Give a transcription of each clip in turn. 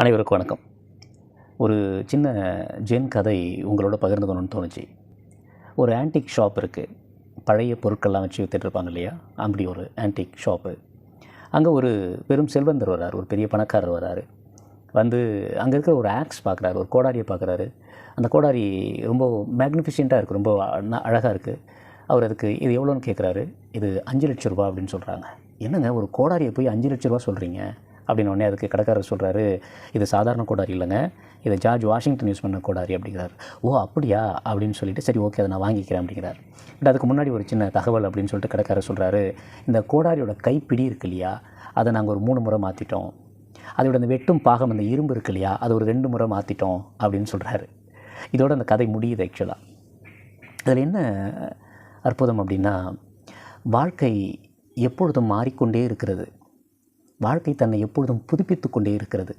அனைவருக்கும் வணக்கம். ஒரு சின்ன ஜென் கதை உங்களோட பகிர்ந்துக்கணும்னு தோணுச்சு. ஒரு ஆன்டிக் ஷாப் இருக்குது. பழைய பொருட்கள்லாம் வச்சு விற்றுட்ருப்பாங்க இல்லையா, அப்படி ஒரு ஆன்டிக் ஷாப்பு. அங்கே ஒரு பெரும் செல்வந்தர் வர்றார், ஒரு பெரிய பணக்காரர் வர்றார். வந்து அங்கே இருக்கிற ஒரு ஆக்ஸ் பார்க்குறாரு, ஒரு கோடாரியை பார்க்குறாரு. அந்த கோடாரி ரொம்ப மேக்னிஃபிஷியண்ட்டாக இருக்குது, ரொம்ப அழகாக இருக்குது. அவர் அதுக்கு இது எவ்வளோன்னு கேட்குறாரு. இது 5 லட்ச ரூபா அப்படின்னு சொல்கிறாங்க. என்னங்க ஒரு கோடாரியை போய் 5 லட்ச ரூபா சொல்கிறீங்க அப்படின்னு உடனே அதுக்கு கடைக்காரர் சொல்கிறாரு, இது சாதாரண கோடாரி இல்லைங்க, இது ஜார்ஜ் வாஷிங்டன் யூஸ் பண்ண கோடாரி அப்படிங்கிறார். ஓ அப்படியா அப்படின்னு சொல்லிட்டு, சரி ஓகே அதை நான் வாங்கிக்கிறேன் அப்படிங்கிறார். பட் அதுக்கு முன்னாடி ஒரு சின்ன தகவல் அப்படின்னு சொல்லிட்டு கடைக்காரர் சொல்கிறாரு, இந்த கோடாரியோட கைப்பிடி இருக்கு இல்லையா, அதை நாங்கள் ஒரு 3 முறை மாற்றிட்டோம். அதோட அந்த வெட்டும் பாகம், அந்த இரும்பு இருக்கு இல்லையா, அது ஒரு 2 முறை மாற்றிட்டோம் அப்படின்னு சொல்கிறாரு. இதோட அந்த கதை முடியுது. ஆக்சுவலாக அதில் என்ன அற்புதம் அப்படின்னா, வாழ்க்கை எப்பொழுதும் மாறிக்கொண்டே இருக்கிறது. வாழ்க்கை தன்னை எப்பொழுதும் புதுப்பித்து கொண்டே இருக்கிறது.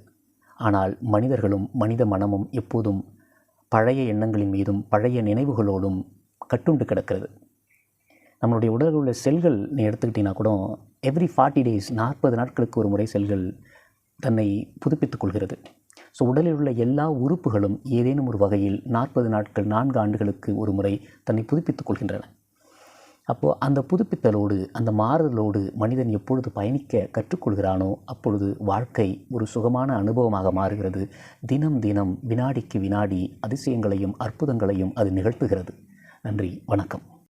ஆனால் மனிதர்களும் மனித மனமும் எப்போதும் பழைய எண்ணங்களின் மீதும் பழைய நினைவுகளோடும் கட்டுண்டு கிடக்கிறது. நம்மளுடைய உடலில் உள்ள செல்கள் நீ எடுத்துக்கிட்டிங்கன்னா கூட எவ்ரி 40 டேஸ் 40 நாட்களுக்கு ஒரு முறை செல்கள் தன்னை புதுப்பித்துக் கொள்கிறது. ஸோ உடலில் உள்ள எல்லா உறுப்புகளும் ஏதேனும் ஒரு வகையில் 40 நாட்கள் 4 ஆண்டுகளுக்கு ஒரு முறை தன்னை புதுப்பித்துக் கொள்கின்றன. அப்போது அந்த புதுப்பித்தலோடு, அந்த மாறுதலோடு மனிதன் எப்பொழுது பயணிக்க கற்றுக்கொள்கிறானோ அப்பொழுது வாழ்க்கை ஒரு சுகமான அனுபவமாக மாறுகிறது. தினம் தினம் வினாடிக்கு வினாடி அதிசயங்களையும் அற்புதங்களையும் அது நிகழ்த்துகிறது. நன்றி, வணக்கம்.